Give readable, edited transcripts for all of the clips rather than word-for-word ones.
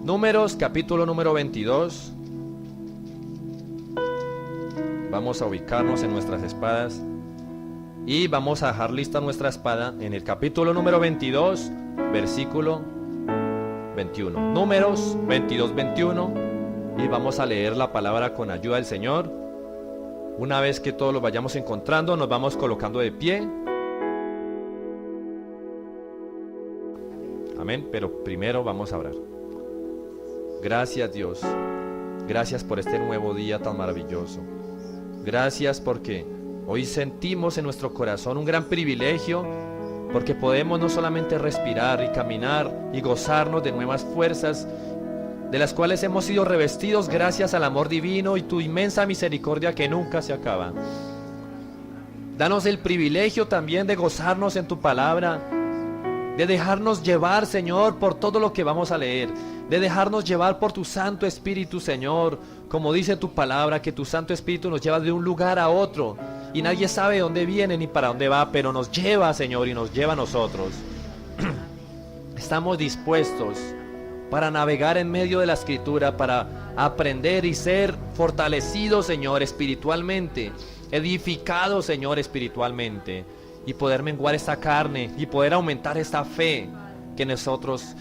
Números, capítulo número 22. Vamos a ubicarnos en nuestras espadas y vamos a dejar lista nuestra espada en el capítulo número 22, versículo 21. Números 22, 21. Y vamos a leer la palabra con ayuda del Señor. Una vez que todos lo vayamos encontrando, nos vamos colocando de pie. Amén. Pero primero vamos a orar. Gracias, Dios. Gracias por este nuevo día tan maravilloso. Gracias porque hoy sentimos en nuestro corazón un gran privilegio, porque podemos no solamente respirar y caminar y gozarnos de nuevas fuerzas, de las cuales hemos sido revestidos gracias al amor divino y tu inmensa misericordia que nunca se acaba. Danos el privilegio también de gozarnos en tu palabra, de dejarnos llevar, Señor, por todo lo que vamos a leer, de dejarnos llevar por tu Santo Espíritu, Señor, como dice tu palabra, que tu Santo Espíritu nos lleva de un lugar a otro, y nadie sabe dónde viene ni para dónde va, pero nos lleva, Señor, y nos lleva a nosotros. Estamos dispuestos para navegar en medio de la Escritura, para aprender y ser fortalecidos, Señor, espiritualmente, edificados, Señor, espiritualmente, y poder menguar esta carne y poder aumentar esta fe que nosotros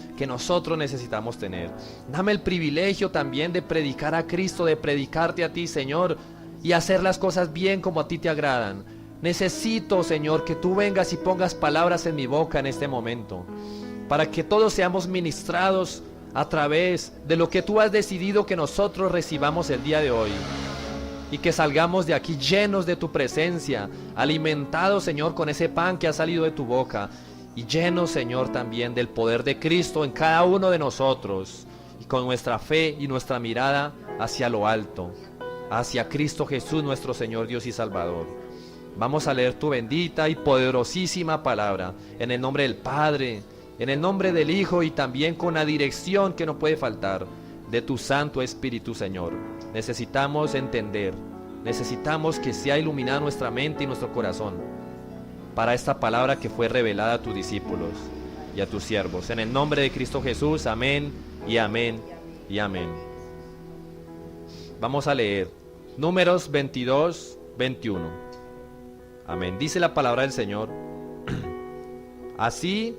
necesitamos tener. Dame el privilegio también de predicar a Cristo, de predicarte a ti, Señor, y hacer las cosas bien como a ti te agradan. Necesito, Señor, que tú vengas y pongas palabras en mi boca en este momento, para que todos seamos ministrados a través de lo que tú has decidido que nosotros recibamos el día de hoy, y que salgamos de aquí llenos de tu presencia, alimentados, Señor, con ese pan que ha salido de tu boca, y llenos, Señor, también del poder de Cristo en cada uno de nosotros, y con nuestra fe y nuestra mirada hacia lo alto, hacia Cristo Jesús, nuestro Señor, Dios y Salvador. Vamos a leer tu bendita y poderosísima palabra, en el nombre del Padre, en el nombre del Hijo, y también con la dirección que no puede faltar de tu Santo Espíritu, Señor. Necesitamos entender, necesitamos que sea iluminada nuestra mente y nuestro corazón para esta palabra que fue revelada a tus discípulos y a tus siervos. En el nombre de Cristo Jesús, amén y amén y amén. Vamos a leer Números 22, 21. Amén. Dice la palabra del Señor. Así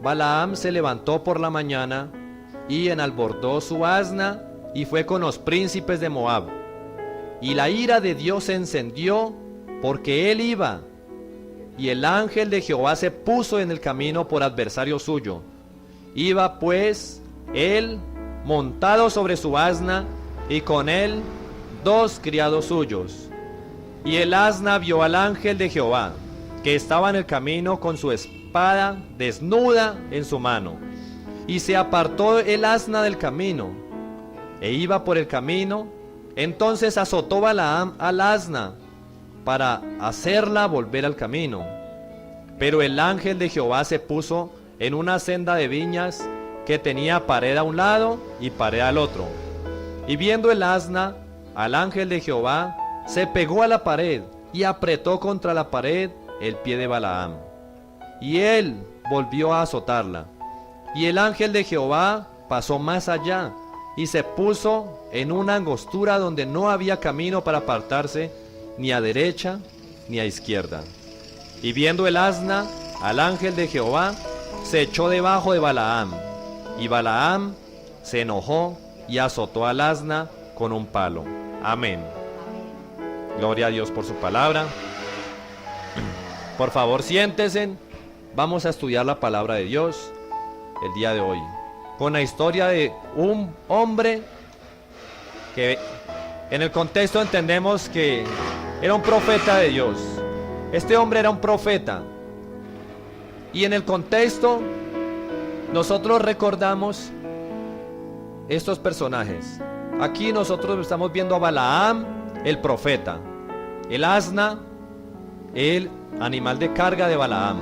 Balaam se levantó por la mañana y enalbordó su asna y fue con los príncipes de Moab. Y la ira de Dios se encendió porque él iba, y el ángel de Jehová se puso en el camino por adversario suyo. Iba pues él montado sobre su asna, y con él 2 criados suyos. Y el asna vio al ángel de Jehová, que estaba en el camino con su espada desnuda en su mano. Y se apartó el asna del camino, e iba por el camino. Entonces azotó Balaam al asna, para hacerla volver al camino. Pero el ángel de Jehová se puso en una senda de viñas que tenía pared a un lado y pared al otro. Y viendo el asna al ángel de Jehová, se pegó a la pared y apretó contra la pared el pie de Balaam. Y él volvió a azotarla. Y el ángel de Jehová pasó más allá y se puso en una angostura donde no había camino para apartarse, ni a derecha ni a izquierda. Y viendo el asna al ángel de Jehová, se echó debajo de Balaam. Y Balaam se enojó y azotó al asna con un palo. Amén. Gloria a Dios por su palabra. Por favor, siéntense. Vamos a estudiar la palabra de Dios el día de hoy, con la historia de un hombre que en el contexto entendemos que era un profeta de Dios. Este hombre era un profeta, y en el contexto nosotros recordamos estos personajes. Aquí nosotros estamos viendo a Balaam, el profeta, el asna, el animal de carga de Balaam.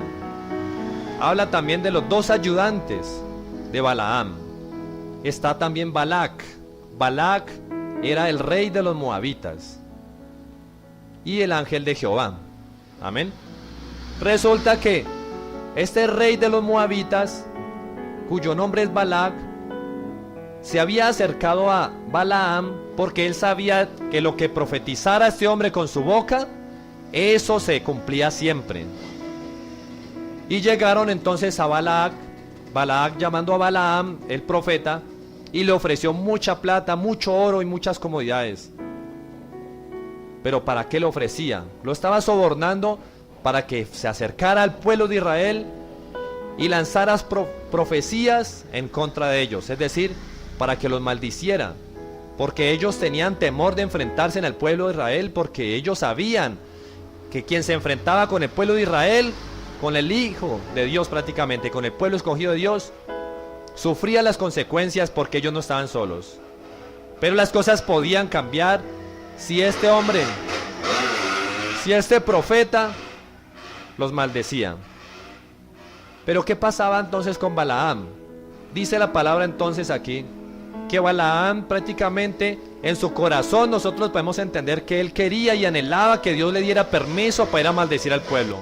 Habla también de los 2 ayudantes de Balaam. Está también Balac. Balac era el rey de los moabitas y el ángel de Jehová. Amén. Resulta que este rey de los moabitas, cuyo nombre es Balac, se había acercado a Balaam porque él sabía que lo que profetizara este hombre con su boca, eso se cumplía siempre. Y llegaron entonces a Balac llamando a Balaam, el profeta, y le ofreció mucha plata, mucho oro y muchas comodidades. Pero ¿para qué le ofrecía? Lo estaba sobornando para que se acercara al pueblo de Israel y lanzara profecías en contra de ellos, es decir, para que los maldiciera, porque ellos tenían temor de enfrentarse en el pueblo de Israel, porque ellos sabían que quien se enfrentaba con el pueblo de Israel, con el Hijo de Dios prácticamente, con el pueblo escogido de Dios, sufría las consecuencias porque ellos no estaban solos. Pero las cosas podían cambiar si este hombre, si este profeta los maldecía. Pero ¿qué pasaba entonces con Balaam? Dice la palabra entonces aquí que Balaam prácticamente en su corazón nosotros podemos entender que él quería y anhelaba que Dios le diera permiso para ir a maldecir al pueblo.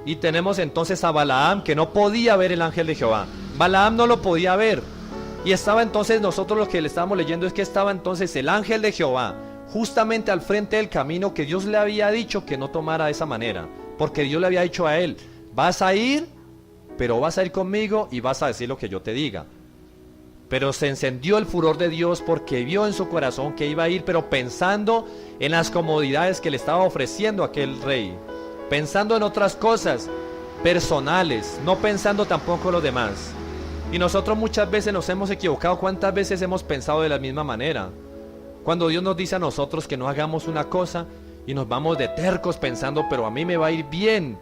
Y tenemos entonces a Balaam que no podía ver el ángel de Jehová. Balaam no lo podía ver. Y estaba entonces, nosotros lo que le estábamos leyendo es que estaba entonces el ángel de Jehová justamente al frente del camino que Dios le había dicho que no tomara de esa manera. Porque Dios le había dicho a él, vas a ir, pero vas a ir conmigo y vas a decir lo que yo te diga. Pero se encendió el furor de Dios porque vio en su corazón que iba a ir, pero pensando en las comodidades que le estaba ofreciendo aquel rey. Pensando en otras cosas personales, no pensando tampoco en los demás. Y nosotros muchas veces nos hemos equivocado. ¿Cuántas veces hemos pensado de la misma manera? Cuando Dios nos dice a nosotros que no hagamos una cosa y nos vamos de tercos pensando, pero a mí me va a ir bien.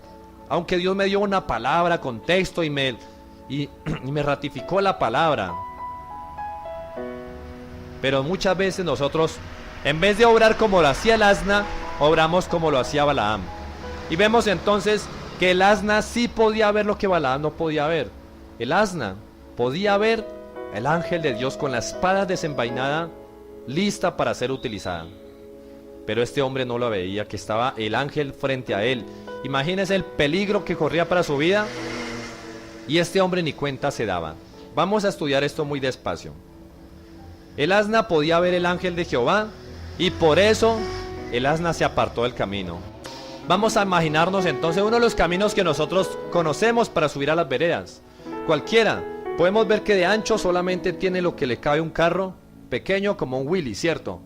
Aunque Dios me dio una palabra, contexto y me ratificó la palabra. Pero muchas veces nosotros, en vez de obrar como lo hacía el asna, obramos como lo hacía Balaam. Y vemos entonces que el asna sí podía ver lo que Balaam no podía ver. El asna podía ver el ángel de Dios con la espada desenvainada, lista para ser utilizada. Pero este hombre no lo veía, que estaba el ángel frente a él. Imagínense el peligro que corría para su vida. Y este hombre ni cuenta se daba. Vamos a estudiar esto muy despacio. El asna podía ver el ángel de Jehová y por eso el asna se apartó del camino. Vamos a imaginarnos entonces uno de los caminos que nosotros conocemos para subir a las veredas. Cualquiera. Podemos ver que de ancho solamente tiene lo que le cabe un carro pequeño como un Willy, ¿cierto?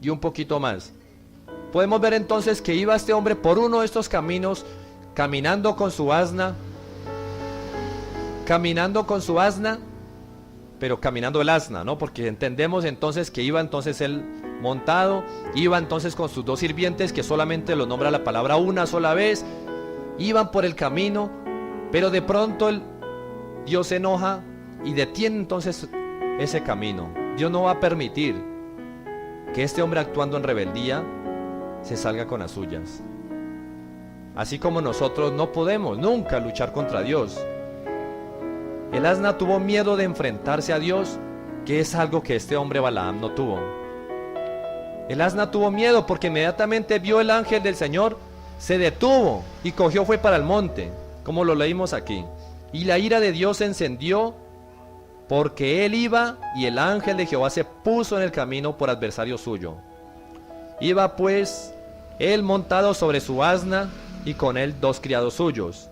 Y un poquito más. Podemos ver entonces que iba este hombre por uno de estos caminos, caminando con su asna, pero caminando el asna, ¿no? Porque entendemos entonces que iba entonces él montado, iba entonces con sus dos sirvientes que solamente lo nombra la palabra una sola vez, iban por el camino, pero de pronto Dios se enoja y detiene entonces ese camino. Dios no va a permitir que este hombre actuando en rebeldía se salga con las suyas. Así como nosotros no podemos nunca luchar contra Dios. El asna tuvo miedo de enfrentarse a Dios, que es algo que este hombre Balaam no tuvo. El asna tuvo miedo porque inmediatamente vio el ángel del Señor, se detuvo y fue para el monte, como lo leímos aquí. Y la ira de Dios se encendió porque él iba y el ángel de Jehová se puso en el camino por adversario suyo. Iba pues él montado sobre su asna y con él dos criados suyos.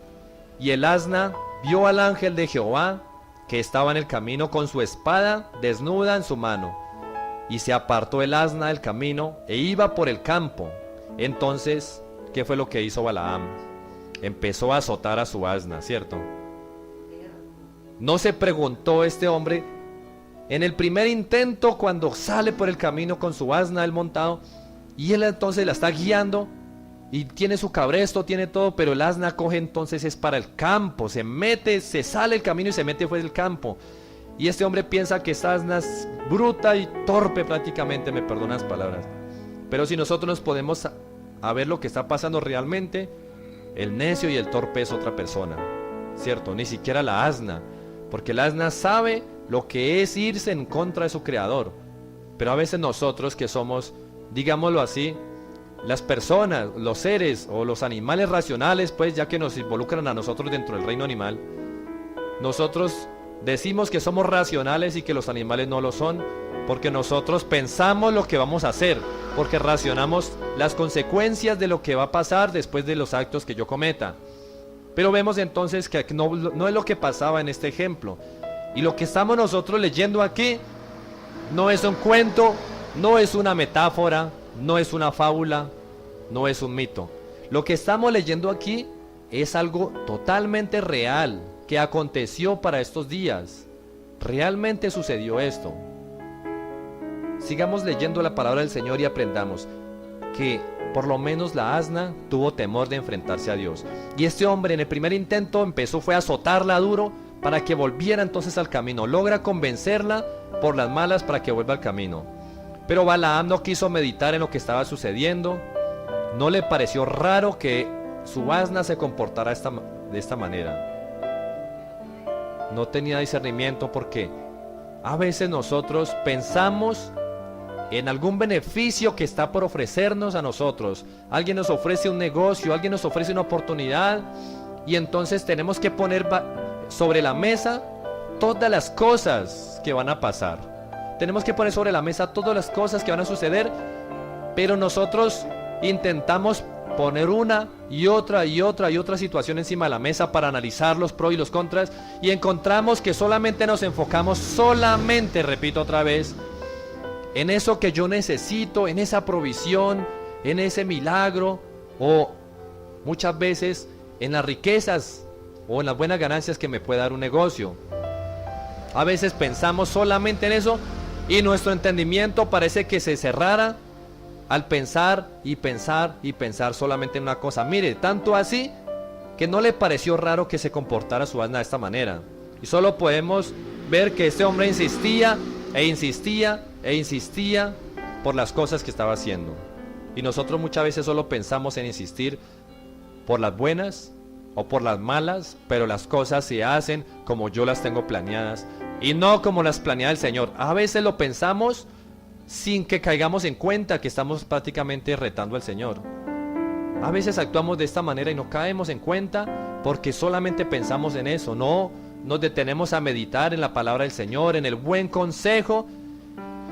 Y el asna vio al ángel de Jehová que estaba en el camino con su espada desnuda en su mano. Y se apartó el asna del camino e iba por el campo. Entonces, ¿qué fue lo que hizo Balaam? Empezó a azotar a su asna, ¿cierto? No se preguntó este hombre en el primer intento cuando sale por el camino con su asna él montado y él entonces la está guiando y tiene su cabresto, tiene todo, pero el asna coge entonces es para el campo, se mete, se sale el camino y se mete fuera del campo. Y este hombre piensa que esta asna es bruta y torpe prácticamente, me perdonan las palabras. Pero si nosotros nos podemos a ver lo que está pasando realmente, el necio y el torpe es otra persona, ¿cierto? Ni siquiera la asna, porque el asna sabe lo que es irse en contra de su creador. Pero a veces nosotros que somos, digámoslo así, las personas, los seres o los animales racionales, pues ya que nos involucran a nosotros dentro del reino animal, nosotros Decimos que somos racionales y que los animales no lo son, porque nosotros pensamos lo que vamos a hacer, porque racionamos las consecuencias de lo que va a pasar después de los actos que yo cometa. Pero vemos entonces que no es lo que pasaba en este ejemplo. Y lo que estamos nosotros leyendo aquí no es un cuento, no es una metáfora, no es una fábula, no es un mito. Lo que estamos leyendo aquí es algo totalmente real, que aconteció para estos días. Realmente sucedió esto. Sigamos leyendo la palabra del Señor y aprendamos que por lo menos la asna tuvo temor de enfrentarse a Dios. Y este hombre en el primer intento fue a azotarla duro para que volviera entonces al camino. Logra convencerla por las malas para que vuelva al camino. Pero Balaam no quiso meditar en lo que estaba sucediendo. No le pareció raro que su asna se comportara de esta manera. No tenía discernimiento porque a veces nosotros pensamos en algún beneficio que está por ofrecernos a nosotros. Alguien nos ofrece un negocio, alguien nos ofrece una oportunidad y entonces tenemos que poner sobre la mesa todas las cosas que van a pasar. Tenemos que poner sobre la mesa todas las cosas que van a suceder, pero nosotros intentamos poner una y otra situación encima de la mesa para analizar los pros y los contras y encontramos que solamente nos enfocamos, repito otra vez, en eso que yo necesito, en esa provisión, en ese milagro, o muchas veces en las riquezas o en las buenas ganancias que me puede dar un negocio. A veces pensamos solamente en eso y nuestro entendimiento parece que se cerrara al pensar y pensar y pensar solamente en una cosa. Mire, tanto así que no le pareció raro que se comportara su asna de esta manera. Y solo podemos ver que este hombre insistía e insistía e insistía por las cosas que estaba haciendo. Y nosotros muchas veces solo pensamos en insistir por las buenas o por las malas, pero las cosas se hacen como yo las tengo planeadas y no como las planea el Señor. A veces lo pensamos sin que caigamos en cuenta que estamos prácticamente retando al Señor. A veces actuamos de esta manera y no caemos en cuenta porque solamente pensamos en eso. No nos detenemos a meditar en la palabra del Señor, en el buen consejo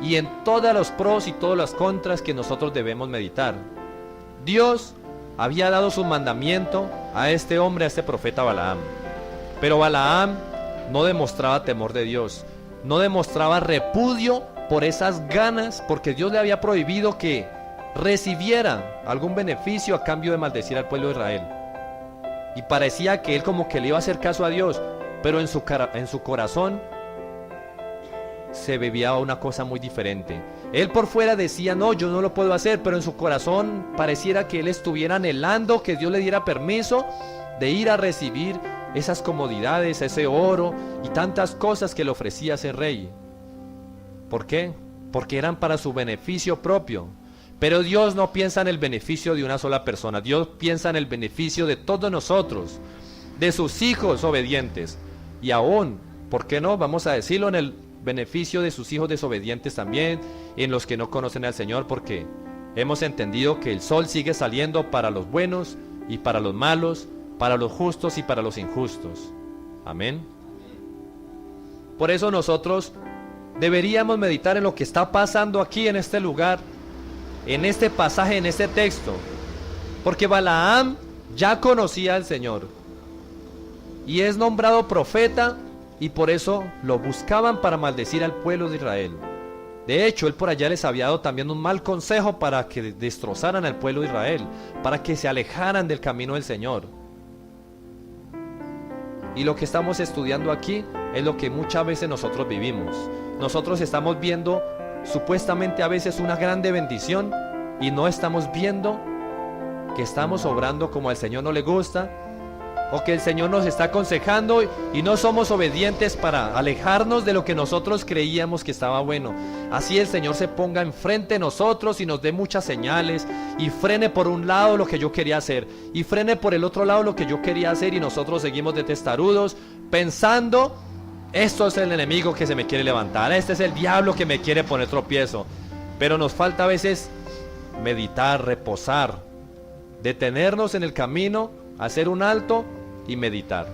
y en todos los pros y todas las contras que nosotros debemos meditar. Dios había dado su mandamiento a este hombre, a este profeta Balaam. Pero Balaam no demostraba temor de Dios, no demostraba repudio por esas ganas, porque Dios le había prohibido que recibiera algún beneficio a cambio de maldecir al pueblo de Israel. Y parecía que él como que le iba a hacer caso a Dios, pero en su corazón se bebía una cosa muy diferente. Él por fuera decía, no, yo no lo puedo hacer, pero en su corazón pareciera que él estuviera anhelando que Dios le diera permiso de ir a recibir esas comodidades, ese oro y tantas cosas que le ofrecía ese rey. ¿Por qué? Porque eran para su beneficio propio. Pero Dios no piensa en el beneficio de una sola persona. Dios piensa en el beneficio de todos nosotros, de sus hijos obedientes. Y aún, ¿por qué no? Vamos a decirlo, en el beneficio de sus hijos desobedientes también, en los que no conocen al Señor, porque hemos entendido que el sol sigue saliendo para los buenos y para los malos, para los justos y para los injustos. Amén. Por eso nosotros deberíamos meditar en lo que está pasando aquí en este lugar, en este pasaje, en este texto, porque Balaam ya conocía al Señor y es nombrado profeta, y por eso lo buscaban para maldecir al pueblo de Israel. De hecho, él por allá les había dado también un mal consejo para que destrozaran al pueblo de Israel, para que se alejaran del camino del Señor. Y lo que estamos estudiando aquí es lo que muchas veces nosotros vivimos. Nosotros estamos viendo supuestamente a veces una grande bendición y no estamos viendo que estamos obrando como al Señor no le gusta, o que el Señor nos está aconsejando y no somos obedientes para alejarnos de lo que nosotros creíamos que estaba bueno. Así el Señor se ponga enfrente de nosotros y nos dé muchas señales y frene por un lado lo que yo quería hacer y frene por el otro lado lo que yo quería hacer, y nosotros seguimos de testarudos pensando, esto es el enemigo que se me quiere levantar, este es el diablo que me quiere poner tropiezo. Pero nos falta a veces meditar, reposar, detenernos en el camino, hacer un alto y meditar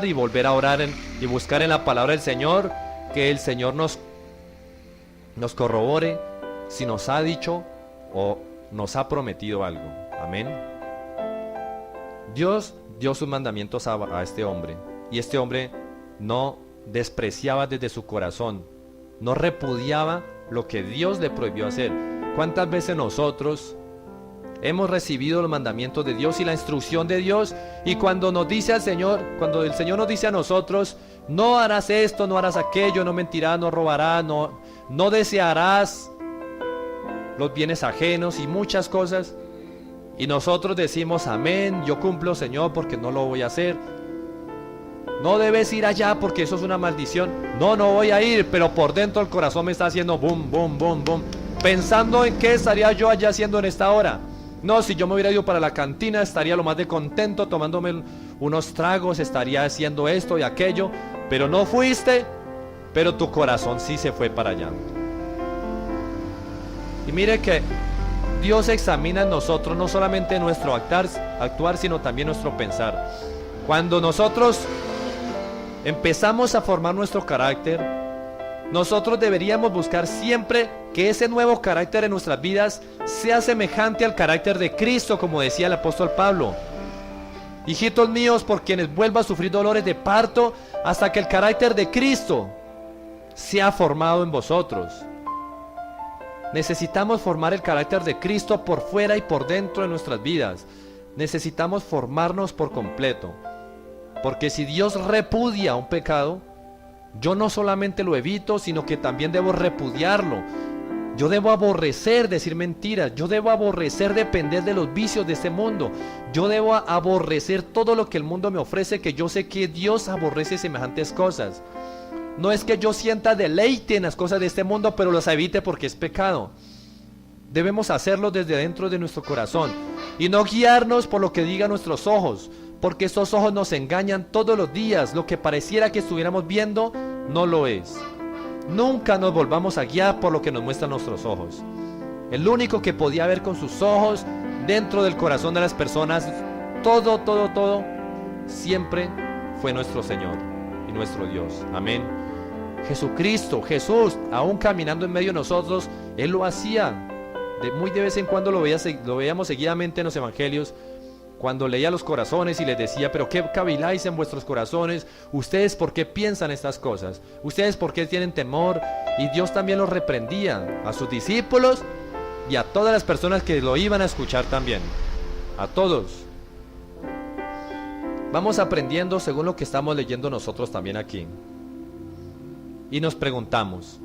y volver a orar y buscar en la palabra del Señor, que el Señor nos corrobore si nos ha dicho o nos ha prometido algo. Amén. Dios dio sus mandamientos a este hombre, y este hombre no despreciaba desde su corazón, no repudiaba lo que Dios le prohibió hacer. ¿Cuántas veces nosotros hemos recibido los mandamientos de Dios y la instrucción de Dios, y cuando nos dice al Señor, cuando el Señor nos dice a nosotros, no harás esto, no harás aquello, no mentirás, no robarás, no desearás los bienes ajenos y muchas cosas, y nosotros decimos amén, yo cumplo, Señor, porque no lo voy a hacer. No debes ir allá porque eso es una maldición. No voy a ir, pero por dentro el corazón me está haciendo boom, boom, boom, boom, pensando en qué estaría yo allá haciendo en esta hora. No, si yo me hubiera ido para la cantina, estaría lo más de contento tomándome unos tragos, estaría haciendo esto y aquello, pero no fuiste, pero tu corazón sí se fue para allá. Y mire que Dios examina en nosotros no solamente nuestro actuar, sino también nuestro pensar. Cuando nosotros empezamos a formar nuestro carácter, nosotros deberíamos buscar siempre que ese nuevo carácter en nuestras vidas sea semejante al carácter de Cristo, como decía el apóstol Pablo. Hijitos míos, por quienes vuelva a sufrir dolores de parto, hasta que el carácter de Cristo sea formado en vosotros. Necesitamos formar el carácter de Cristo por fuera y por dentro de nuestras vidas. Necesitamos formarnos por completo. Porque si Dios repudia un pecado, yo no solamente lo evito, sino que también debo repudiarlo. Yo debo aborrecer decir mentiras. Yo debo aborrecer depender de los vicios de este mundo. Yo debo aborrecer todo lo que el mundo me ofrece, que yo sé que Dios aborrece semejantes cosas. No es que yo sienta deleite en las cosas de este mundo, pero las evite porque es pecado. Debemos hacerlo desde dentro de nuestro corazón y no guiarnos por lo que digan nuestros ojos, porque estos ojos nos engañan todos los días. Lo que pareciera que estuviéramos viendo no lo es. Nunca nos volvamos a guiar por lo que nos muestran nuestros ojos. El único que podía ver con sus ojos dentro del corazón de las personas todo, siempre fue nuestro Señor y nuestro Dios. Amén. Jesucristo, Jesús, aún caminando en medio de nosotros, Él lo hacía. Muy de vez en cuando lo veíamos seguidamente en los evangelios, cuando leía los corazones y les decía, pero ¿qué caviláis en vuestros corazones? ¿Ustedes por qué piensan estas cosas? ¿Ustedes por qué tienen temor? Y Dios también los reprendía a sus discípulos y a todas las personas que lo iban a escuchar también. A todos. Vamos aprendiendo según lo que estamos leyendo nosotros también aquí. Y nos preguntamos,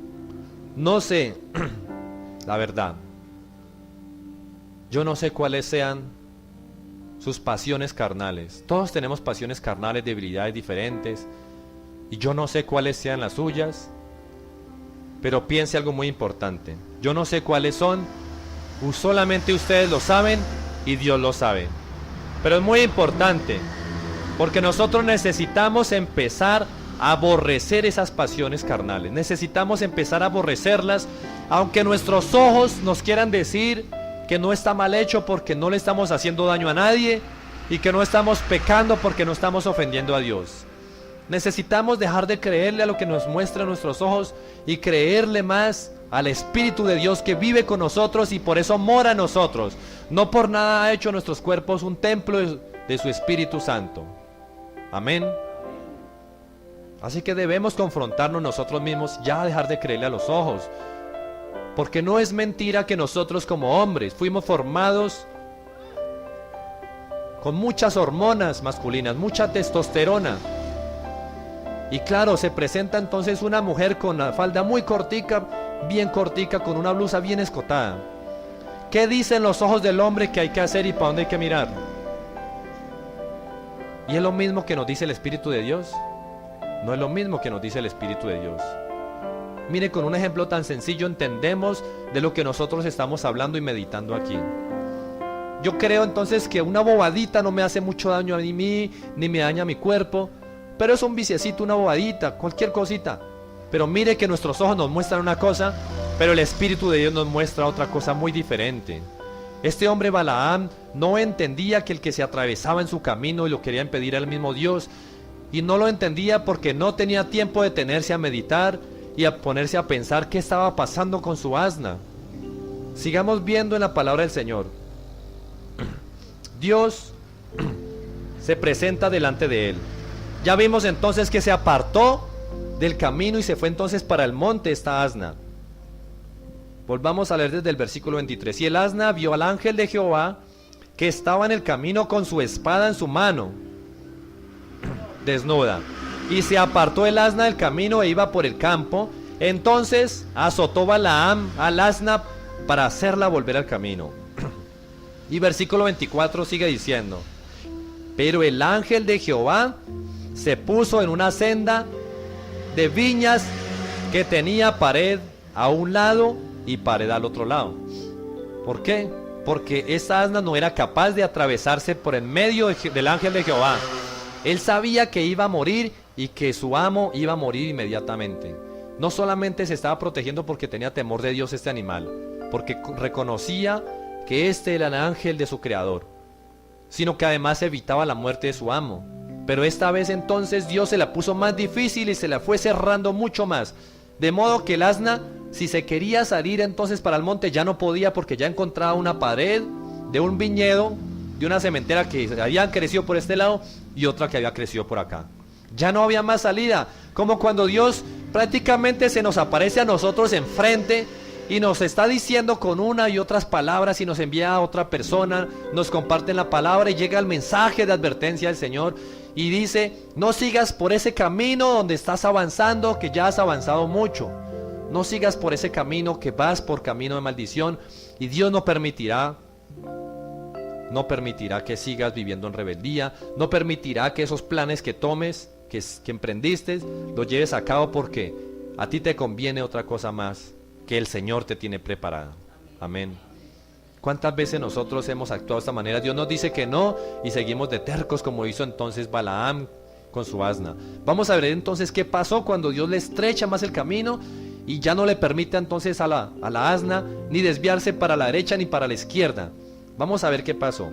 no sé, la verdad, yo no sé cuáles sean sus pasiones carnales. Todos tenemos pasiones carnales, debilidades diferentes, y yo no sé cuáles sean las suyas, pero piense algo muy importante. Yo no sé cuáles son, solamente ustedes lo saben y Dios lo sabe. Pero es muy importante, porque nosotros necesitamos empezar a aborrecer esas pasiones carnales. Necesitamos empezar a aborrecerlas, aunque nuestros ojos nos quieran decir que no está mal hecho porque no le estamos haciendo daño a nadie, y que no estamos pecando porque no estamos ofendiendo a Dios. Necesitamos dejar de creerle a lo que nos muestran nuestros ojos y creerle más al Espíritu de Dios que vive con nosotros y por eso mora en nosotros. No por nada ha hecho nuestros cuerpos un templo de su Espíritu Santo. Amén. Así que debemos confrontarnos nosotros mismos, ya dejar de creerle a los ojos, porque no es mentira que nosotros como hombres fuimos formados con muchas hormonas masculinas, mucha testosterona. Y claro, se presenta entonces una mujer con la falda muy cortica, bien cortica, con una blusa bien escotada. ¿Qué dicen los ojos del hombre que hay que hacer y para dónde hay que mirar? ¿Y es lo mismo que nos dice el Espíritu de Dios? No es lo mismo que nos dice el Espíritu de Dios. Mire, con un ejemplo tan sencillo entendemos de lo que nosotros estamos hablando y meditando aquí. Yo creo entonces que una bobadita no me hace mucho daño a mí, ni me daña a mi cuerpo, pero es un viciecito, una bobadita, cualquier cosita. Pero mire que nuestros ojos nos muestran una cosa, pero el Espíritu de Dios nos muestra otra cosa muy diferente. Este hombre Balaam no entendía que el que se atravesaba en su camino y lo quería impedir era el mismo Dios. y no lo entendía porque no tenía tiempo de detenerse a meditar y a ponerse a pensar qué estaba pasando con su asna. Sigamos viendo en la palabra del Señor. Dios se presenta delante de él. Ya vimos entonces que se apartó del camino y se fue entonces para el monte esta asna. Volvamos a leer desde el versículo 23. Y el asna vio al ángel de Jehová que estaba en el camino con su espada en su mano, desnuda. Y se apartó el asna del camino e iba por el campo. Entonces azotó Balaam al asna para hacerla volver al camino. Y versículo 24 sigue diciendo: pero el ángel de Jehová se puso en una senda de viñas que tenía pared a un lado y pared al otro lado. ¿Por qué? Porque esa asna no era capaz de atravesarse por en medio del ángel de Jehová. Él sabía que iba a morir y que su amo iba a morir inmediatamente. No solamente se estaba protegiendo porque tenía temor de Dios este animal, porque reconocía que este era el ángel de su creador, sino que además evitaba la muerte de su amo. Pero esta vez entonces Dios se la puso más difícil y se la fue cerrando mucho más, de modo que el asna, si se quería salir entonces para el monte, ya no podía, porque ya encontraba una pared de un viñedo, de una sementera que había crecido por este lado y otra que había crecido por acá. Ya no había más salida, como cuando Dios prácticamente se nos aparece a nosotros enfrente y nos está diciendo con una y otras palabras, y nos envía a otra persona, nos comparten la palabra y llega el mensaje de advertencia del Señor y dice: no sigas por ese camino donde estás avanzando, que ya has avanzado mucho. No sigas por ese camino, que vas por camino de maldición, y Dios no permitirá que sigas viviendo en rebeldía, no permitirá que esos planes que tomes, que emprendiste, los lleves a cabo, porque a ti te conviene otra cosa más que el Señor te tiene preparada. Amén. ¿Cuántas veces nosotros hemos actuado de esta manera? Dios nos dice que no y seguimos de tercos, como hizo entonces Balaam con su asna. Vamos a ver entonces qué pasó cuando Dios le estrecha más el camino y ya no le permite entonces a la asna ni desviarse para la derecha ni para la izquierda. Vamos a ver qué pasó.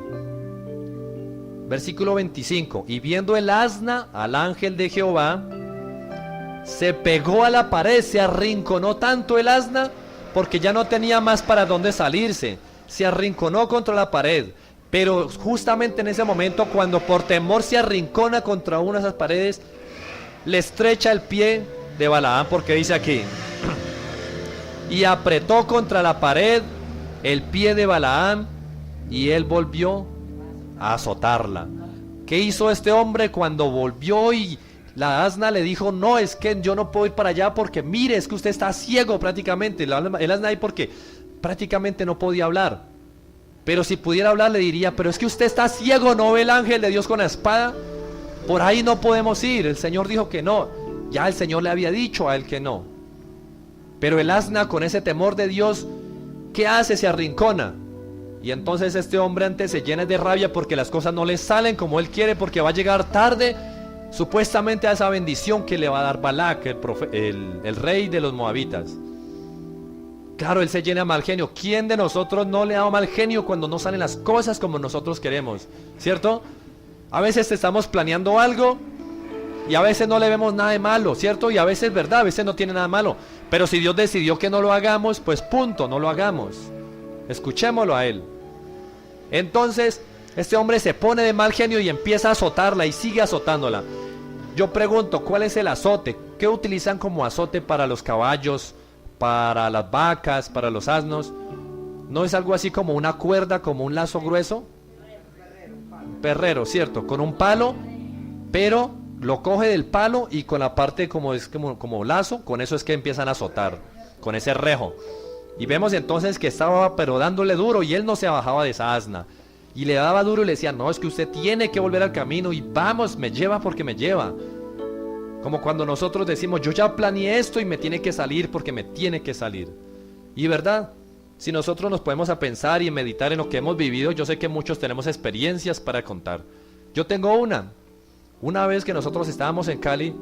Versículo 25. Y viendo el asna al ángel de Jehová, se pegó a la pared, se arrinconó tanto el asna porque ya no tenía más para dónde salirse. Se arrinconó contra la pared. Pero justamente en ese momento, cuando por temor se arrincona contra una de esas paredes, le estrecha el pie de Balaam, porque dice aquí: y apretó contra la pared el pie de Balaam, y él volvió a azotarla. ¿Qué hizo este hombre cuando volvió y la asna le dijo: no, es que yo no puedo ir para allá porque mire, es que usted está ciego prácticamente? El asna ahí porque prácticamente no podía hablar, pero si pudiera hablar le diría: pero es que usted está ciego, ¿no ve el ángel de Dios con la espada? Por ahí no podemos ir. El Señor dijo que no, ya el Señor le había dicho a él que no. Pero el asna, con ese temor de Dios, ¿qué hace? Se arrincona. Y entonces este hombre antes se llena de rabia porque las cosas no le salen como él quiere, porque va a llegar tarde supuestamente a esa bendición que le va a dar Balac, el rey de los moabitas. Claro, él se llena de mal genio. ¿Quién de nosotros no le da mal genio cuando no salen las cosas como nosotros queremos? ¿Cierto? A veces estamos planeando algo y a veces no le vemos nada de malo, ¿cierto? Y a veces es verdad, a veces no tiene nada malo. Pero si Dios decidió que no lo hagamos, pues punto, no lo hagamos. Escuchémoslo a él. Entonces este hombre se pone de mal genio y empieza a azotarla y sigue azotándola. Yo pregunto, ¿cuál es el azote? ¿Qué utilizan como azote para los caballos, para las vacas, para los asnos? ¿No es algo así como una cuerda, como un lazo grueso? Un perrero, ¿cierto? Con un palo, pero lo coge del palo y con la parte como lazo, con eso es que empiezan a azotar, con ese rejo. Y vemos entonces que estaba pero dándole duro, y él no se bajaba de esa asna. Y le daba duro y le decía: no, es que usted tiene que volver al camino, y vamos, me lleva porque me lleva. Como cuando nosotros decimos: yo ya planeé esto y me tiene que salir porque me tiene que salir. Y verdad, si nosotros nos podemos a pensar y meditar en lo que hemos vivido, yo sé que muchos tenemos experiencias para contar. Yo tengo una vez que nosotros estábamos en Cali,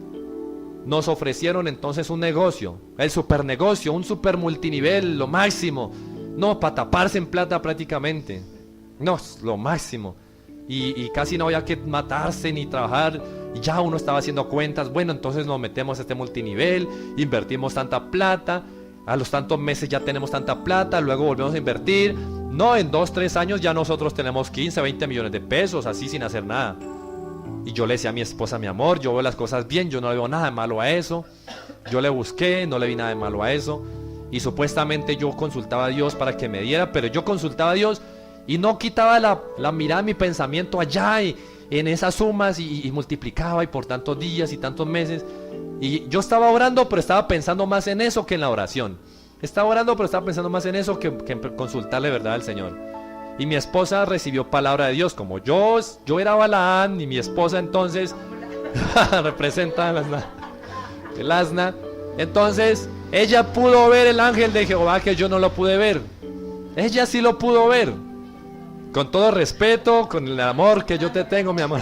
nos ofrecieron entonces un negocio, el super negocio, un super multinivel, lo máximo, no, para taparse en plata prácticamente, no, lo máximo, y casi no había que matarse ni trabajar, y ya uno estaba haciendo cuentas, bueno, entonces nos metemos a este multinivel, invertimos tanta plata, a los tantos meses ya tenemos tanta plata, luego volvemos a invertir, no, en 2, 3 años ya nosotros tenemos 15, 20 millones de pesos, así sin hacer nada. Y yo le decía a mi esposa, mi amor, yo veo las cosas bien, yo no le veo nada de malo a eso. Yo le busqué, no le vi nada de malo a eso. Y supuestamente yo consultaba a Dios para que me diera, pero yo consultaba a Dios y no quitaba la mirada, mi pensamiento allá y en esas sumas y multiplicaba y por tantos días y tantos meses. Y yo estaba orando, pero estaba pensando más en eso que en la oración. Estaba orando, pero estaba pensando más en eso que en consultarle verdad al Señor. Y mi esposa recibió palabra de Dios. Como yo era Balaam y mi esposa entonces representa el asna. Entonces ella pudo ver el ángel de Jehová que yo no lo pude ver. Ella sí lo pudo ver. Con todo respeto, con el amor que yo te tengo, mi amor.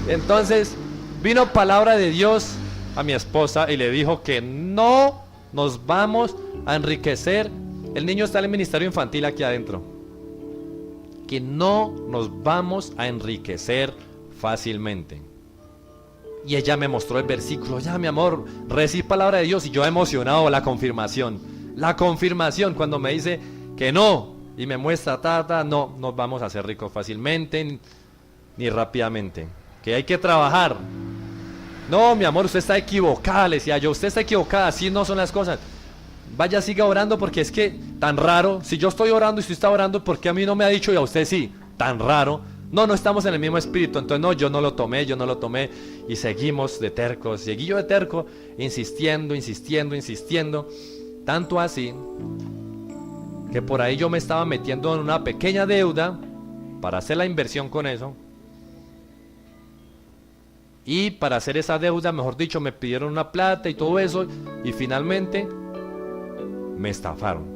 Entonces vino palabra de Dios a mi esposa y le dijo que no nos vamos a enriquecer. El niño está en el ministerio infantil aquí adentro. Que no nos vamos a enriquecer fácilmente. Y ella me mostró el versículo. Ya, mi amor, recibí palabra de Dios. Y yo emocionado, la confirmación. La confirmación cuando me dice que no. Y me muestra, no nos vamos a hacer ricos fácilmente ni rápidamente. Que hay que trabajar. No, mi amor, usted está equivocada, le decía yo. Usted está equivocada, así no son las cosas. Vaya, siga orando porque es que tan raro. Si yo estoy orando y usted está orando, ¿por qué a mí no me ha dicho y a usted sí? Tan raro. No estamos en el mismo espíritu. Entonces no, yo no lo tomé. Y seguimos de tercos. Seguí yo de terco, insistiendo. Tanto así que por ahí yo me estaba metiendo en una pequeña deuda para hacer la inversión con eso. Y para hacer esa deuda, mejor dicho, me pidieron una plata y todo eso. Y finalmente me estafaron.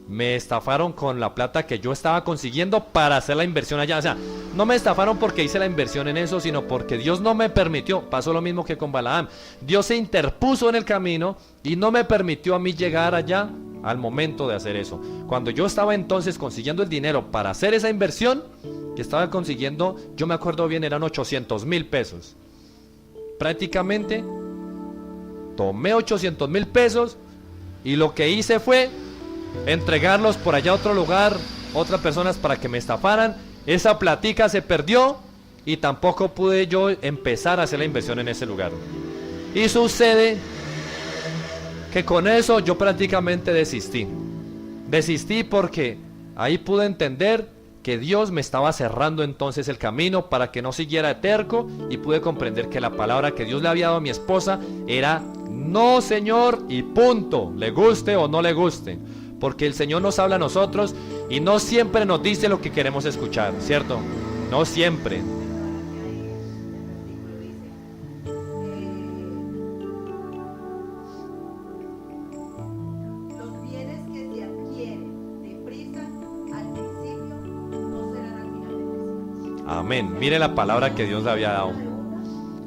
Me estafaron con la plata que yo estaba consiguiendo para hacer la inversión allá. O sea, no me estafaron porque hice la inversión en eso, sino porque Dios no me permitió. Pasó lo mismo que con Balaam. Dios se interpuso en el camino y no me permitió a mí llegar allá al momento de hacer eso. Cuando yo estaba entonces consiguiendo el dinero para hacer esa inversión que estaba consiguiendo, yo me acuerdo bien, eran 800,000 pesos. Prácticamente tomé 800,000 pesos y lo que hice fue entregarlos por allá a otro lugar, otras personas para que me estafaran. Esa platica se perdió y tampoco pude yo empezar a hacer la inversión en ese lugar. Y sucede que con eso yo prácticamente desistí porque ahí pude entender que Dios me estaba cerrando entonces el camino para que no siguiera de terco, y pude comprender que la palabra que Dios le había dado a mi esposa era no, Señor, y punto, le guste o no le guste. Porque el Señor nos habla a nosotros y no siempre nos dice lo que queremos escuchar, ¿cierto? No siempre. Los bienes que se adquieren deprisa al principio no serán al final bendecidos. Amén. Mire la palabra que Dios le había dado.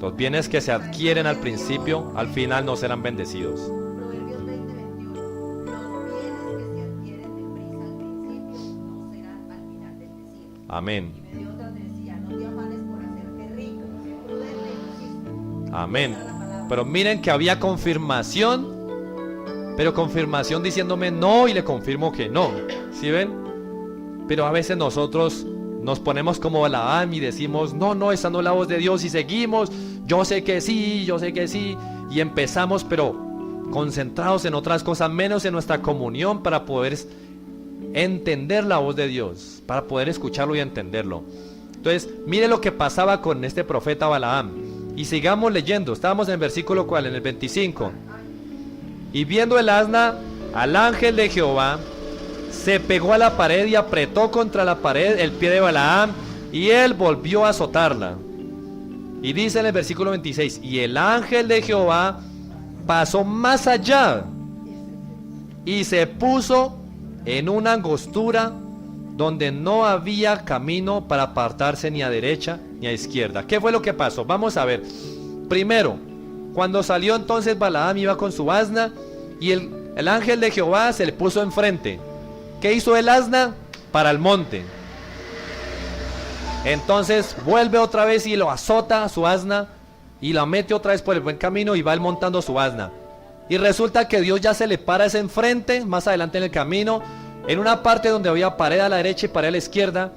Los bienes que se adquieren al principio, al final no serán bendecidos. Proverbios 20:21. Los bienes que se adquieren deprisa al principio no serán al final bendecidos. Amén. Y me dio otra que decía, no te afanes por hacerte rico, sé prudente y justo. Amén. Pero miren que había confirmación, pero confirmación diciéndome no y le confirmo que no. ¿Sí ven? Pero a veces nosotros nos ponemos como Balaam y decimos, no, esa no es la voz de Dios, y seguimos, yo sé que sí, y empezamos, pero concentrados en otras cosas, menos en nuestra comunión para poder entender la voz de Dios, para poder escucharlo y entenderlo. Entonces, mire lo que pasaba con este profeta Balaam. Y sigamos leyendo, estábamos en el versículo ¿cuál? En el 25. Y viendo el asna al ángel de Jehová, se pegó a la pared y apretó contra la pared el pie de Balaam, y él volvió a azotarla. Y dice en el versículo 26, y el ángel de Jehová pasó más allá y se puso en una angostura donde no había camino para apartarse ni a derecha ni a izquierda. ¿Qué fue lo que pasó? Vamos a ver. Primero, cuando salió entonces Balaam, iba con su asna y el ángel de Jehová se le puso enfrente. ¿Qué hizo el asna? Para el monte. Entonces vuelve otra vez y lo azota a su asna y la mete otra vez por el buen camino y va él montando su asna. Y resulta que Dios ya se le para ese enfrente, más adelante en el camino, en una parte donde había pared a la derecha y pared a la izquierda,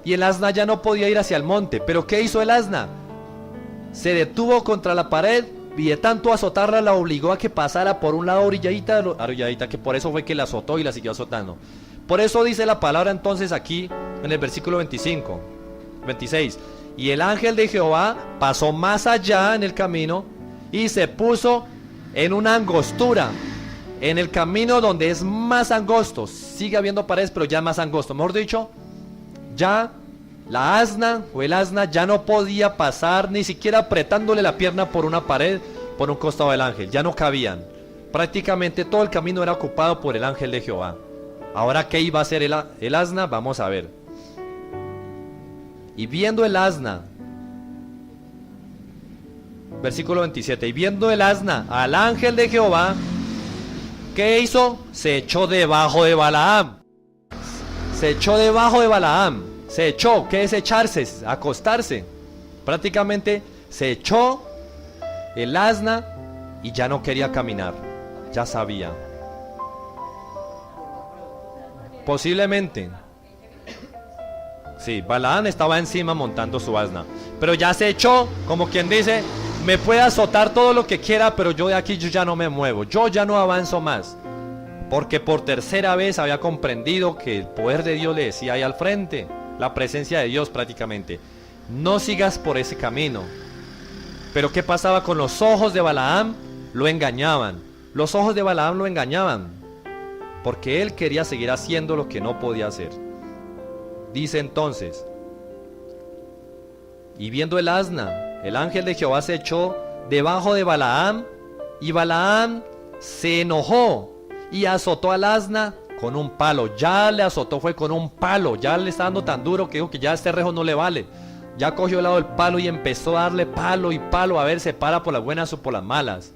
y el asna ya no podía ir hacia el monte. ¿Pero qué hizo el asna? Se detuvo contra la pared y de tanto azotarla la obligó a que pasara por un lado orilladita, que por eso fue que la azotó y la siguió azotando. Por eso dice la palabra entonces aquí en el versículo 26. Y el ángel de Jehová pasó más allá en el camino y se puso en una angostura, en el camino donde es más angosto. Sigue habiendo paredes, pero ya es más angosto. Mejor dicho, ya la asna o el asna ya no podía pasar ni siquiera apretándole la pierna por una pared, por un costado del ángel. Ya no cabían. Prácticamente todo el camino era ocupado por el ángel de Jehová. Ahora, ¿qué iba a hacer el asna? Vamos a ver. Y viendo el asna, versículo 27, y viendo el asna al ángel de Jehová, ¿qué hizo? Se echó debajo de Balaam. Se echó debajo de Balaam. Se echó, ¿qué es echarse? Acostarse. Prácticamente se echó el asna y ya no quería caminar. Ya sabía. Posiblemente. Sí, Balaam estaba encima montando su asna, pero ya se echó, como quien dice, me puede azotar todo lo que quiera, pero yo de aquí yo ya no me muevo, yo ya no avanzo más, porque por tercera vez había comprendido que el poder de Dios le decía ahí al frente, la presencia de Dios prácticamente, no sigas por ese camino. Pero ¿qué pasaba con los ojos de Balaam? Lo engañaban, los ojos de Balaam lo engañaban, porque él quería seguir haciendo lo que no podía hacer. Dice entonces, y viendo el asna, el ángel de Jehová se echó debajo de Balaam, y Balaam se enojó y azotó al asna con un palo. Ya le azotó, fue con un palo, ya le está dando tan duro que dijo que ya este rejo no le vale. Ya cogió el lado del palo y empezó a darle palo y palo, a ver, se para por las buenas o por las malas.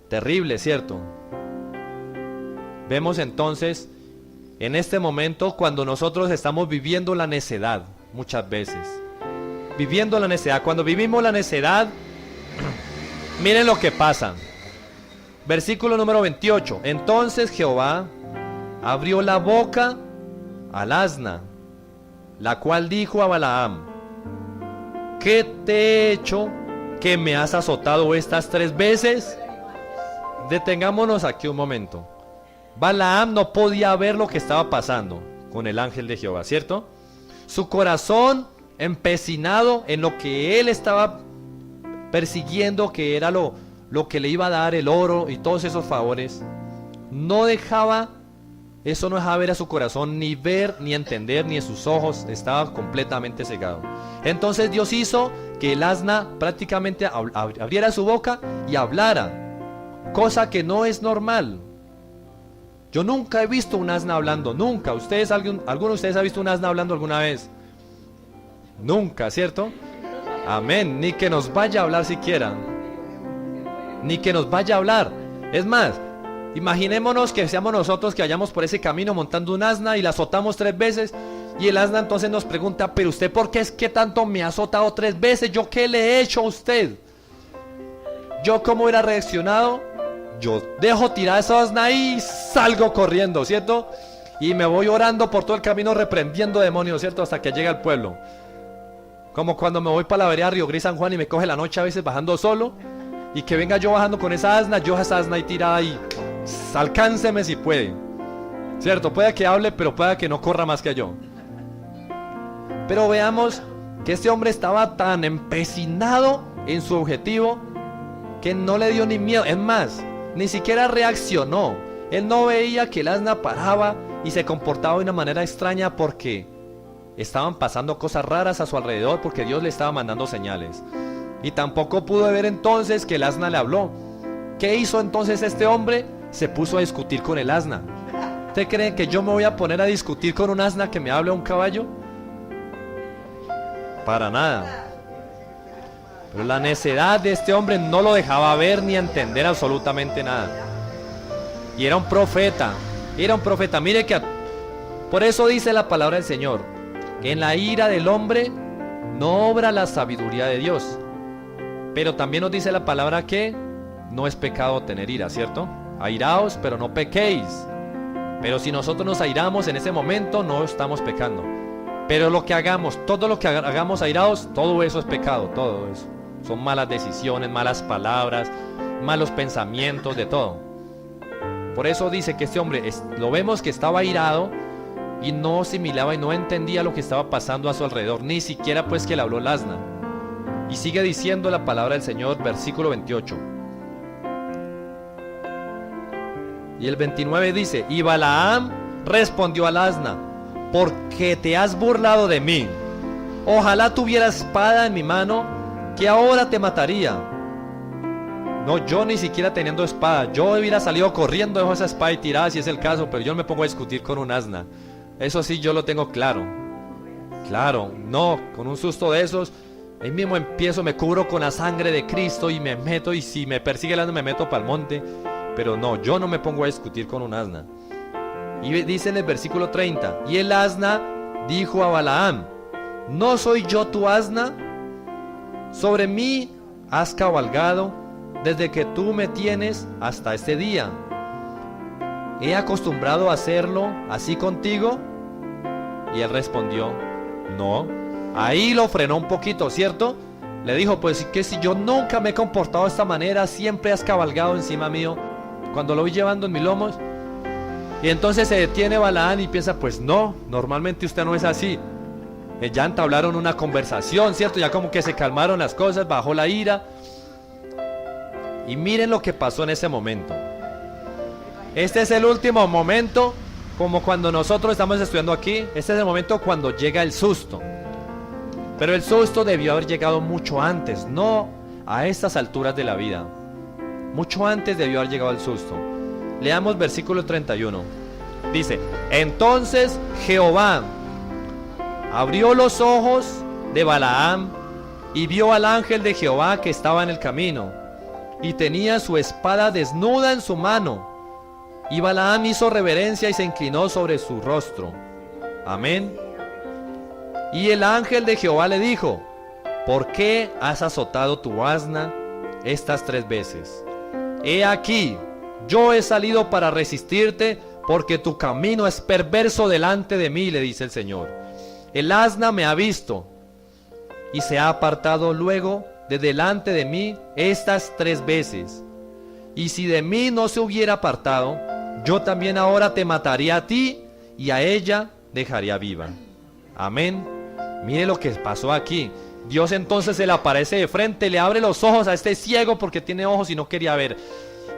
Terrible, ¿cierto? Vemos entonces en este momento cuando nosotros estamos viviendo la necedad, muchas veces. Viviendo la necedad. Cuando vivimos la necedad, miren lo que pasa. Versículo número 28. Entonces Jehová abrió la boca al asna, la cual dijo a Balaam: ¿qué te he hecho que me has azotado estas 3 veces? Detengámonos aquí un momento. Balaam no podía ver lo que estaba pasando con el ángel de Jehová, ¿cierto? Su corazón empecinado en lo que él estaba persiguiendo, que era lo que le iba a dar el oro y todos esos favores, no dejaba, eso no dejaba ver a su corazón, ni ver, ni entender, ni en sus ojos, estaba completamente cegado. Entonces Dios hizo que el asna prácticamente abriera su boca y hablara, cosa que no es normal. Yo nunca he visto un asna hablando, nunca. ¿Alguno de ustedes ha visto un asna hablando alguna vez? Nunca, ¿cierto? Amén, ni que nos vaya a hablar siquiera. Ni que nos vaya a hablar. Es más, imaginémonos que seamos nosotros que vayamos por ese camino montando un asna y la azotamos 3 veces. Y el asna entonces nos pregunta: pero usted, ¿por qué es que tanto me ha azotado 3 veces? ¿Yo qué le he hecho a usted? ¿Yo cómo hubiera reaccionado? Yo dejo tirar esa asna y salgo corriendo, ¿cierto? Y me voy orando por todo el camino reprendiendo demonios, ¿cierto? Hasta que llegue al pueblo. Como cuando me voy para la vereda Río Gris San Juan y me coge la noche a veces bajando solo, y que venga yo bajando con esa asna, yo esa asna ahí tirada ahí, alcánceme si puede, ¿cierto? Puede que hable, pero puede que no corra más que yo. Pero veamos que este hombre estaba tan empecinado en su objetivo que no le dio ni miedo. Es más, ni siquiera reaccionó. Él no veía que el asna paraba y se comportaba de una manera extraña porque estaban pasando cosas raras a su alrededor, porque Dios le estaba mandando señales. Y tampoco pudo ver entonces que el asna le habló. ¿Qué hizo entonces este hombre? Se puso a discutir con el asna. ¿Usted cree que yo me voy a poner a discutir con un asna que me hable a un caballo? Para nada. Pero la necedad de este hombre no lo dejaba ver ni entender absolutamente nada. Y era un profeta. Era un profeta. Mire que por eso dice la palabra del Señor: En la ira del hombre no obra la sabiduría de Dios. Pero también nos dice la palabra que no es pecado tener ira, ¿cierto? Airaos, pero no pequéis. Pero si nosotros nos airamos en ese momento, no estamos pecando. Pero lo que hagamos, todo lo que hagamos airados, todo eso es pecado, todo eso. Son malas decisiones, malas palabras, malos pensamientos, de todo. Por eso dice que este hombre, lo vemos que estaba airado y no asimilaba y no entendía lo que estaba pasando a su alrededor, ni siquiera pues que le habló el asna. Y sigue diciendo la palabra del Señor, versículo 28. Y el 29 dice: y Balaam respondió al asna: porque te has burlado de mí. Ojalá tuviera espada en mi mano, que ahora te mataría. No, yo ni siquiera teniendo espada, yo hubiera salido corriendo, dejo esa espada y tirada si es el caso, pero yo no me pongo a discutir con un asna. Eso sí, yo lo tengo claro. Claro, no, con un susto de esos, ahí mismo empiezo, me cubro con la sangre de Cristo y me meto, y si me persigue el asna me meto para el monte. Pero no, yo no me pongo a discutir con un asna. Y dice en el versículo 30: y el asna dijo a Balaam: ¿no soy yo tu asna? Sobre mí has cabalgado desde que tú me tienes hasta este día. ¿He acostumbrado a hacerlo así contigo? Y él respondió: no. Ahí lo frenó un poquito, ¿cierto? Le dijo: pues que si yo nunca me he comportado de esta manera, siempre has cabalgado encima mío cuando lo voy llevando en mis lomos. Y entonces se detiene Balaam y piensa: pues no, normalmente usted no es así. Ya entablaron una conversación, ¿cierto? Ya como que se calmaron las cosas, bajó la ira. Y miren lo que pasó en ese momento. Este es el último momento, como cuando nosotros estamos estudiando aquí. Este es el momento cuando llega el susto. Pero el susto debió haber llegado mucho antes, no a estas alturas de la vida. Mucho antes debió haber llegado el susto. Leamos versículo 31. Dice: entonces Jehová abrió los ojos de Balaam y vio al ángel de Jehová que estaba en el camino, y tenía su espada desnuda en su mano. Y Balaam hizo reverencia y se inclinó sobre su rostro. Amén. Y el ángel de Jehová le dijo: ¿por qué has azotado tu asna estas 3 veces? He aquí, yo he salido para resistirte, porque tu camino es perverso delante de mí, le dice el Señor. El asna me ha visto y se ha apartado luego de delante de mí estas 3 veces. Y si de mí no se hubiera apartado, yo también ahora te mataría a ti y a ella dejaría viva. Amén. Mire lo que pasó aquí. Dios entonces se le aparece de frente, le abre los ojos a este ciego porque tiene ojos y no quería ver.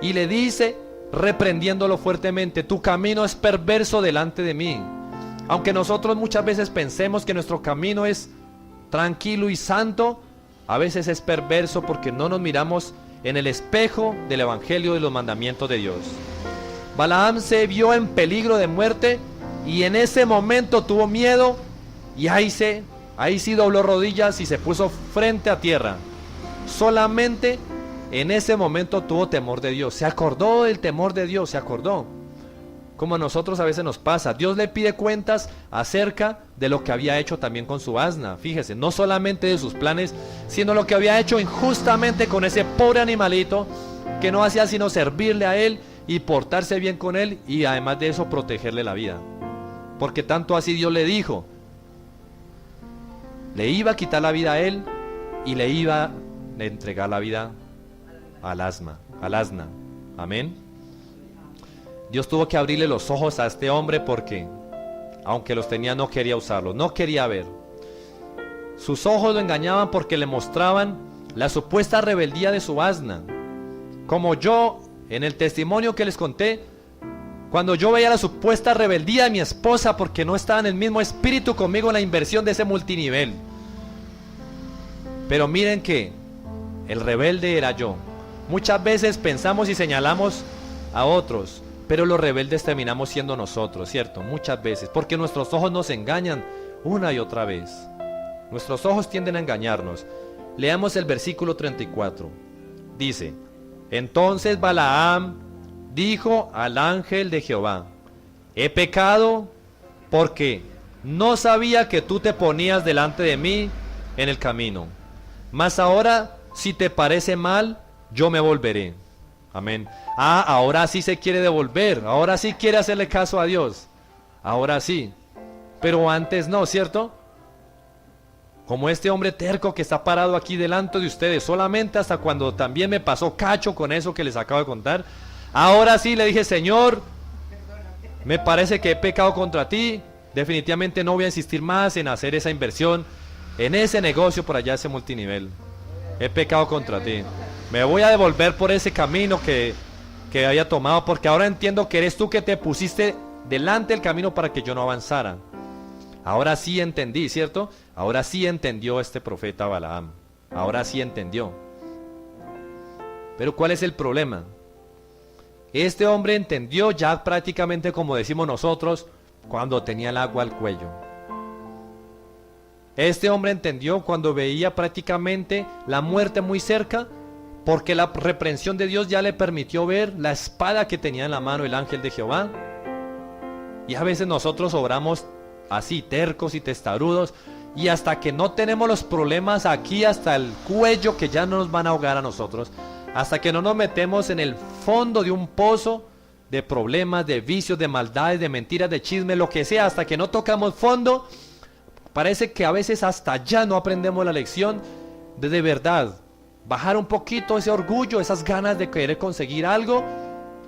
Y le dice, reprendiéndolo fuertemente: tu camino es perverso delante de mí. Aunque nosotros muchas veces pensemos que nuestro camino es tranquilo y santo, a veces es perverso porque no nos miramos en el espejo del evangelio de los mandamientos de Dios. Balaam se vio en peligro de muerte y en ese momento tuvo miedo y ahí sí dobló rodillas y se puso frente a tierra. Solamente en ese momento tuvo temor de Dios, se acordó del temor de Dios, se acordó. Como a nosotros a veces nos pasa, Dios le pide cuentas acerca de lo que había hecho también con su asna. Fíjese, no solamente de sus planes, sino lo que había hecho injustamente con ese pobre animalito que no hacía sino servirle a él y portarse bien con él, y además de eso protegerle la vida. Porque tanto así Dios le dijo, le iba a quitar la vida a él y le iba a entregar la vida al asna. Amén. Dios tuvo que abrirle los ojos a este hombre porque, aunque los tenía, no quería usarlos, no quería ver. Sus ojos lo engañaban porque le mostraban la supuesta rebeldía de su asna. Como yo, en el testimonio que les conté, cuando yo veía la supuesta rebeldía de mi esposa porque no estaba en el mismo espíritu conmigo en la inversión de ese multinivel. Pero miren que el rebelde era yo. Muchas veces pensamos y señalamos a otros, pero los rebeldes terminamos siendo nosotros, ¿cierto? Muchas veces, porque nuestros ojos nos engañan una y otra vez. Nuestros ojos tienden a engañarnos. Leamos el versículo 34. Dice: entonces Balaam dijo al ángel de Jehová: he pecado porque no sabía que tú te ponías delante de mí en el camino. Mas ahora, si te parece mal, yo me volveré. Amén. Ahora sí se quiere devolver. Ahora sí quiere hacerle caso a Dios. Ahora sí. Pero antes no, ¿cierto? Como este hombre terco que está parado aquí delante de ustedes, solamente hasta cuando también me pasó cacho con eso que les acabo de contar. Ahora sí le dije, Señor, me parece que he pecado contra ti. Definitivamente no voy a insistir más en hacer esa inversión en ese negocio por allá, ese multinivel. He pecado contra ti. Me voy a devolver por ese camino que había tomado, porque ahora entiendo que eres tú que te pusiste delante del camino para que yo no avanzara. Ahora sí entendí, ¿cierto? Ahora sí entendió este profeta Balaam. Ahora sí entendió. Pero ¿cuál es el problema? Este hombre entendió ya prácticamente como decimos nosotros, cuando tenía el agua al cuello. Este hombre entendió cuando veía prácticamente la muerte muy cerca, porque la reprensión de Dios ya le permitió ver la espada que tenía en la mano el ángel de Jehová. Y a veces nosotros obramos así, tercos y testarudos, y hasta que no tenemos los problemas aquí hasta el cuello, que ya no nos van a ahogar a nosotros, hasta que no nos metemos en el fondo de un pozo de problemas, de vicios, de maldades, de mentiras, de chismes, lo que sea, hasta que no tocamos fondo, parece que a veces hasta allá no aprendemos la lección de verdad bajar un poquito ese orgullo, esas ganas de querer conseguir algo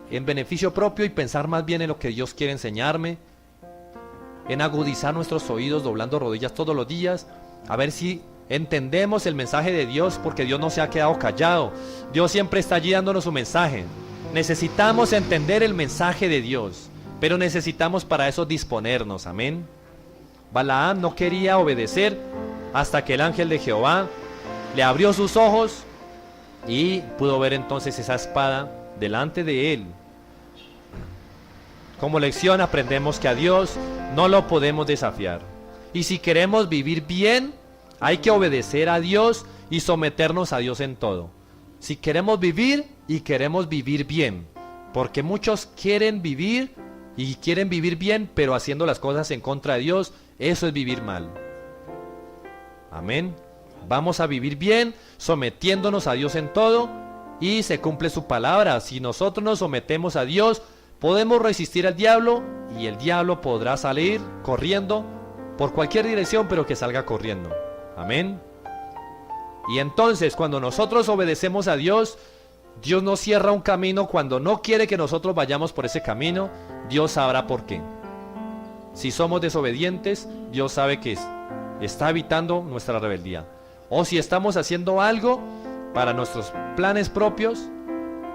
en beneficio propio y pensar más bien en lo que Dios quiere enseñarme, en agudizar nuestros oídos doblando rodillas todos los días, a ver si entendemos el mensaje de Dios, porque Dios no se ha quedado callado. Dios siempre está allí dándonos su mensaje. Necesitamos entender el mensaje de Dios, pero necesitamos para eso disponernos. Amén. Balaam no quería obedecer hasta que el ángel de Jehová le abrió sus ojos y pudo ver entonces esa espada delante de él. Como lección aprendemos que a Dios no lo podemos desafiar. Y si queremos vivir bien, hay que obedecer a Dios y someternos a Dios en todo. Si queremos vivir y queremos vivir bien, porque muchos quieren vivir y quieren vivir bien, pero haciendo las cosas en contra de Dios, eso es vivir mal. Amén. Vamos a vivir bien, sometiéndonos a Dios en todo, y se cumple su palabra. Si nosotros nos sometemos a Dios, podemos resistir al diablo, y el diablo podrá salir corriendo por cualquier dirección, pero que salga corriendo. Amén. Y entonces, cuando nosotros obedecemos a Dios, Dios nos cierra un camino cuando no quiere que nosotros vayamos por ese camino. Dios sabrá por qué. Si somos desobedientes, Dios sabe que está evitando nuestra rebeldía. O si estamos haciendo algo para nuestros planes propios,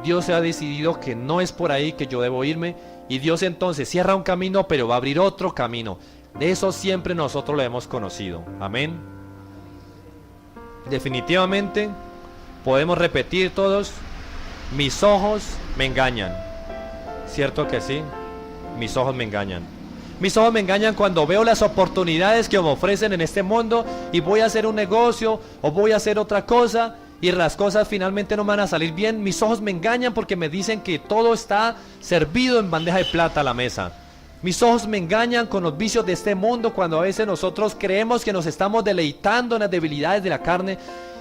Dios se ha decidido que no es por ahí que yo debo irme, y Dios entonces cierra un camino, pero va a abrir otro camino. De eso siempre nosotros lo hemos conocido. Amén. Definitivamente podemos repetir todos: mis ojos me engañan. ¿Cierto que sí? Mis ojos me engañan. Mis ojos me engañan cuando veo las oportunidades que me ofrecen en este mundo y voy a hacer un negocio o voy a hacer otra cosa y las cosas finalmente no van a salir bien. Mis ojos me engañan porque me dicen que todo está servido en bandeja de plata a la mesa. Mis ojos me engañan con los vicios de este mundo, cuando a veces nosotros creemos que nos estamos deleitando en las debilidades de la carne,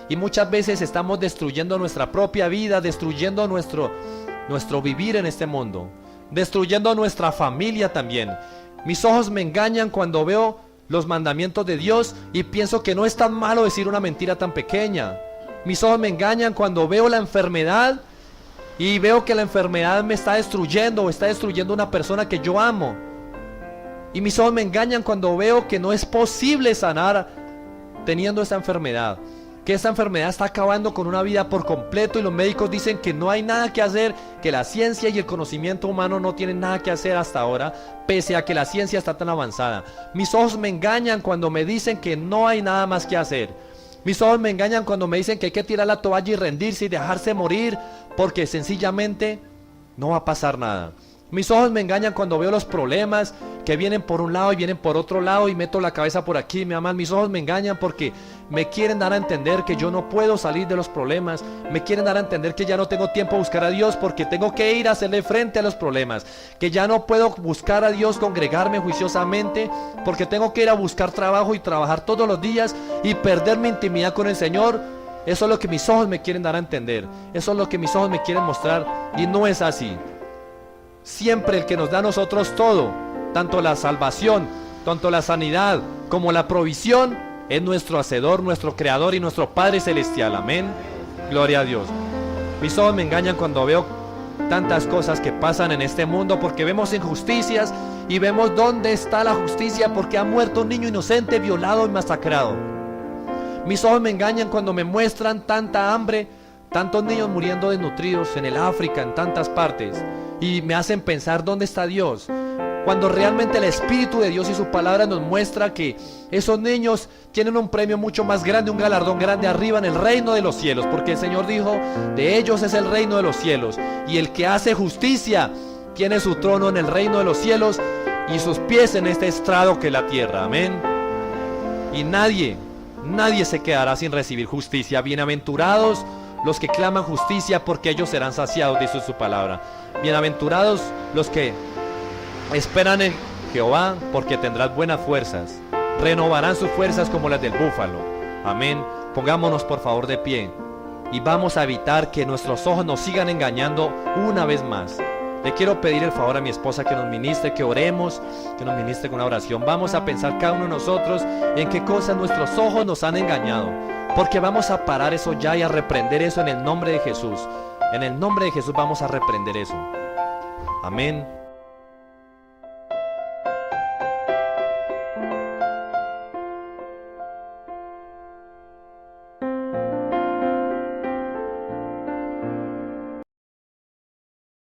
y muchas veces estamos destruyendo nuestra propia vida, destruyendo nuestro vivir en este mundo, destruyendo nuestra familia también. Mis ojos me engañan cuando veo los mandamientos de Dios y pienso que no es tan malo decir una mentira tan pequeña. Mis ojos me engañan cuando veo la enfermedad y veo que la enfermedad me está destruyendo o está destruyendo una persona que yo amo. Y mis ojos me engañan cuando veo que no es posible sanar teniendo esta enfermedad, que esta enfermedad está acabando con una vida por completo, y los médicos dicen que no hay nada que hacer, que la ciencia y el conocimiento humano no tienen nada que hacer hasta ahora, pese a que la ciencia está tan avanzada. Mis ojos me engañan cuando me dicen que no hay nada más que hacer. Mis ojos me engañan cuando me dicen que hay que tirar la toalla y rendirse y dejarse morir, porque sencillamente no va a pasar nada. Mis ojos me engañan cuando veo los problemas que vienen por un lado y vienen por otro lado y meto la cabeza por aquí, me aman. Mis ojos me engañan porque me quieren dar a entender que yo no puedo salir de los problemas. Me quieren dar a entender que ya no tengo tiempo a buscar a Dios porque tengo que ir a hacerle frente a los problemas. Que ya no puedo buscar a Dios, congregarme juiciosamente porque tengo que ir a buscar trabajo y trabajar todos los días y perder mi intimidad con el Señor. Eso es lo que mis ojos me quieren dar a entender. Eso es lo que mis ojos me quieren mostrar y no es así. Siempre el que nos da a nosotros todo, tanto la salvación, tanto la sanidad como la provisión, es nuestro Hacedor, nuestro Creador y nuestro Padre Celestial. Amén. Gloria a Dios. Mis ojos me engañan cuando veo tantas cosas que pasan en este mundo, porque vemos injusticias y vemos dónde está la justicia, porque ha muerto un niño inocente, violado y masacrado. Mis ojos me engañan cuando me muestran tanta hambre, tantos niños muriendo desnutridos en el África, en tantas partes, y me hacen pensar dónde está Dios, cuando realmente el Espíritu de Dios y su palabra nos muestra que esos niños tienen un premio mucho más grande, un galardón grande arriba en el reino de los cielos, porque el Señor dijo, de ellos es el reino de los cielos, y el que hace justicia tiene su trono en el reino de los cielos y sus pies en este estrado que es la tierra. Amén. Y nadie se quedará sin recibir justicia. Bienaventurados los que claman justicia, porque ellos serán saciados, dice su palabra. Bienaventurados los que esperan en Jehová, porque tendrán buenas fuerzas. Renovarán sus fuerzas como las del búfalo. Amén. Pongámonos por favor de pie y vamos a evitar que nuestros ojos nos sigan engañando una vez más. Le quiero pedir el favor a mi esposa que nos ministre, que oremos, que nos ministre con una oración. Vamos a pensar cada uno de nosotros en qué cosas nuestros ojos nos han engañado, porque vamos a parar eso ya y a reprender eso en el nombre de Jesús. En el nombre de Jesús vamos a reprender eso. Amén.